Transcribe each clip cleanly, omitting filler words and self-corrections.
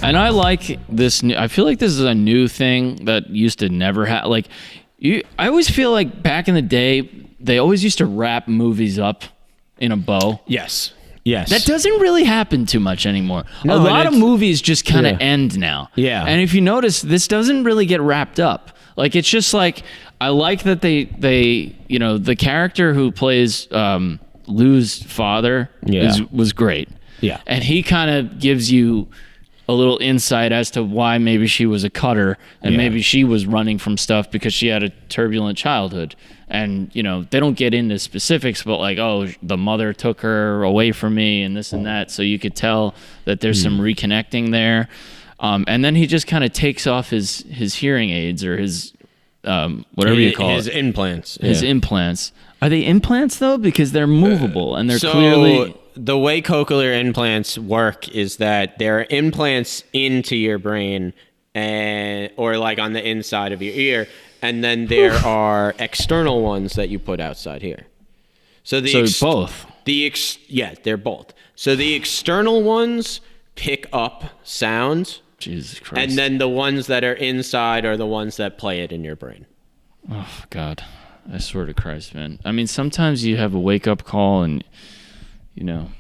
And I like this I feel like this is a new thing that used to never happen. Like, I always feel like back in the day, they always used to wrap movies up in a bow. Yes. That doesn't really happen too much anymore. No, a lot of movies just kind of end now. Yeah. And if you notice, this doesn't really get wrapped up. Like, it's just like, I like that they you know, the character who plays Lou's father was great. Yeah. And he kind of gives you a little insight as to why maybe she was a cutter and maybe she was running from stuff because she had a turbulent childhood. And, you know, they don't get into specifics, but like, oh, the mother took her away from me and this and that. So you could tell that there's some reconnecting there. And then he just kind of takes off his hearing aids or his, whatever you call his implants. His implants. Are they implants though? Because they're movable and they're clearly... The way cochlear implants work is that there are implants into your brain or like on the inside of your ear, and then there are external ones that you put outside here. So both. They're both. So the external ones pick up sound. Jesus Christ. And then the ones that are inside are the ones that play it in your brain. Oh God. I swear to Christ, man. I mean, sometimes you have a wake up call and, you know,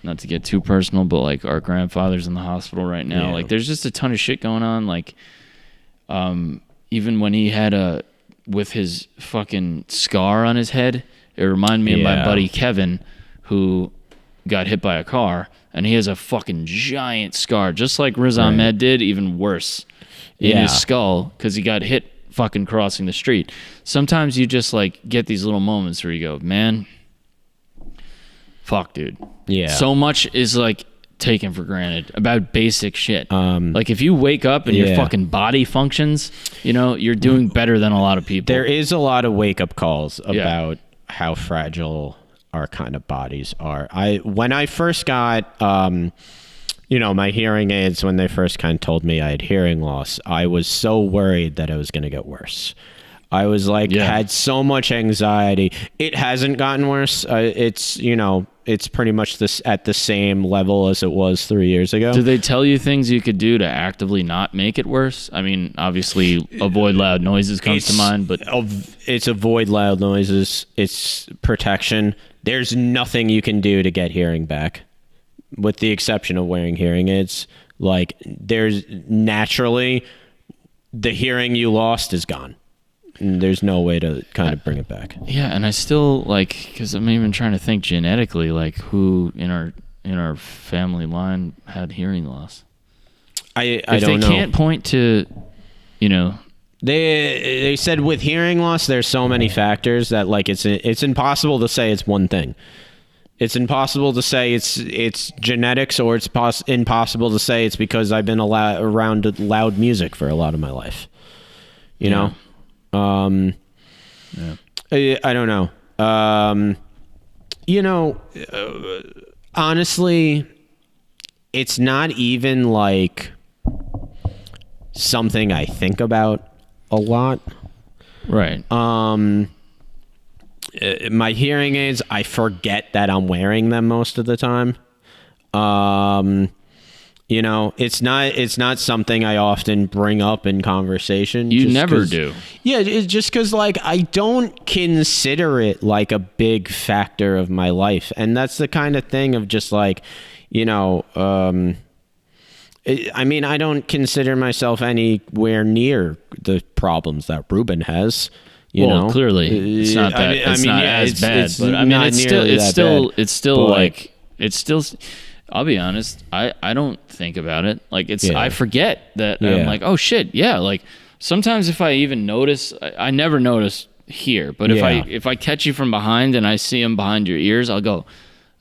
not to get too personal, but like our grandfather's in the hospital right now. Yeah. Like there's just a ton of shit going on. Like, even when he had with his fucking scar on his head, it reminded me of my buddy Kevin, who got hit by a car, and he has a fucking giant scar, just like Riz Ahmed did, even worse in his skull, because he got hit fucking crossing the street. Sometimes you just like get these little moments where you go, man, fuck, dude. Yeah. So much is like taken for granted about basic shit. Like if you wake up and your fucking body functions, you know, you're doing better than a lot of people. There is a lot of wake up calls about how fragile our kind of bodies are. When I first got, you know, my hearing aids, when they first kind of told me I had hearing loss, I was so worried that it was going to get worse. I was like, had so much anxiety. It hasn't gotten worse. It's, you know, it's pretty much at the same level as it was 3 years ago. Do they tell you things you could do to actively not make it worse? I mean, obviously, avoid loud noises comes to mind, but it's avoid loud noises. It's protection. There's nothing you can do to get hearing back, with the exception of wearing hearing aids. Like, there's naturally, the hearing you lost is gone. And there's no way to kind of bring it back. Yeah, and I still like, because I'm even trying to think genetically, like who in our family line had hearing loss. I don't know. If they can't point to, you know, they said with hearing loss, there's so many factors that like it's impossible to say it's one thing. It's impossible to say it's genetics, or it's impossible to say it's because I've been around loud music for a lot of my life. You know. I don't know. You know, honestly, it's not even like something I think about a lot. Right. My hearing aids, I forget that I'm wearing them most of the time. You know, it's not something I often bring up in conversation. You never do. Yeah, it's just because, like, I don't consider it, like, a big factor of my life. And that's the kind of thing of just, like, you know, I mean, I don't consider myself anywhere near the problems that Ruben has. You know, clearly, it's not that. It's not as bad. But I mean, it's still. I'll be honest. I don't think about it. Like I forget that. I'm like, oh shit, yeah. Like sometimes if I even notice, I never notice here. But if I catch you from behind and I see them behind your ears, I'll go,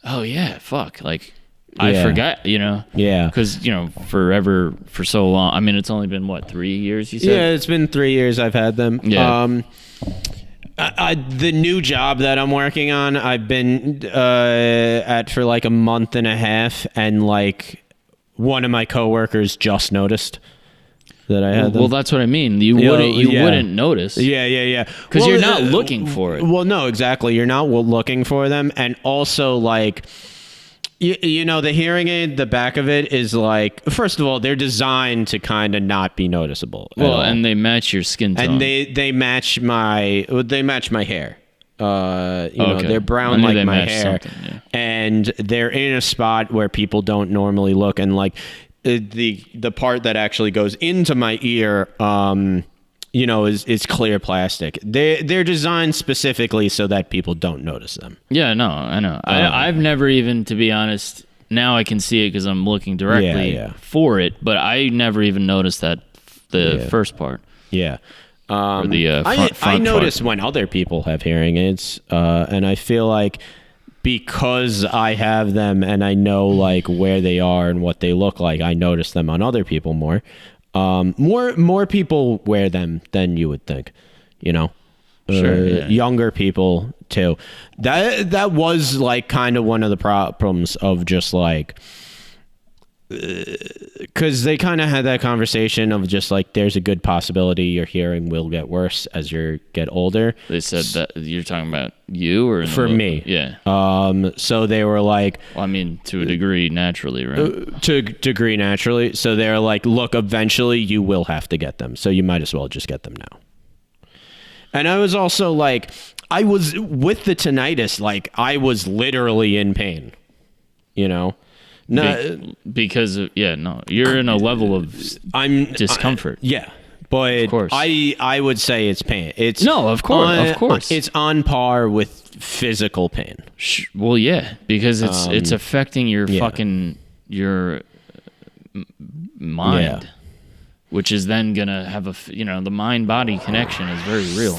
oh yeah, fuck. Like I forgot, you know. Yeah. Because you know, for so long. I mean, it's only been what, 3 years? You said. Yeah, it's been 3 years I've had them. Yeah. The new job that I'm working on, I've been at for like a month and a half, and like one of my coworkers just noticed that I had them. Well, that's what I mean. You wouldn't notice. Yeah. Because you're not looking for it. Well, no, exactly. You're not looking for them, and also like You know, the hearing aid, the back of it is like, first of all, they're designed to kind of not be noticeable. Well, and they match your skin tone. And they match my hair. Know, they're brown like my hair. Yeah. And they're in a spot where people don't normally look. And like the part that actually goes into my ear, is clear plastic. They're designed specifically so that people don't notice them. Yeah, no, I know. I've never even, to be honest, now I can see it because I'm looking directly for it, but I never even noticed that first part. Yeah. Or the front I notice when other people have hearing aids, and I feel like because I have them and I know like where they are and what they look like, I notice them on other people more. More people wear them than you would think, you know. Sure, younger people too. That was like kind of one of the problems of just like, because they kind of had that conversation of just like, there's a good possibility your hearing will get worse as you get older. They said that. You're talking about you or for me? Yeah. So they were like, well, I mean, to a degree, naturally, right? To a degree, naturally. So they're like, look, eventually you will have to get them. So you might as well just get them now. And I was also like, I was with the tinnitus, like I was literally in pain, you know? No, because of, you're in a level of discomfort. But of course. I would say it's pain. It's of course. It's on par with physical pain. Well, yeah, because it's affecting your fucking your mind, which is then gonna have the mind-body connection is very real.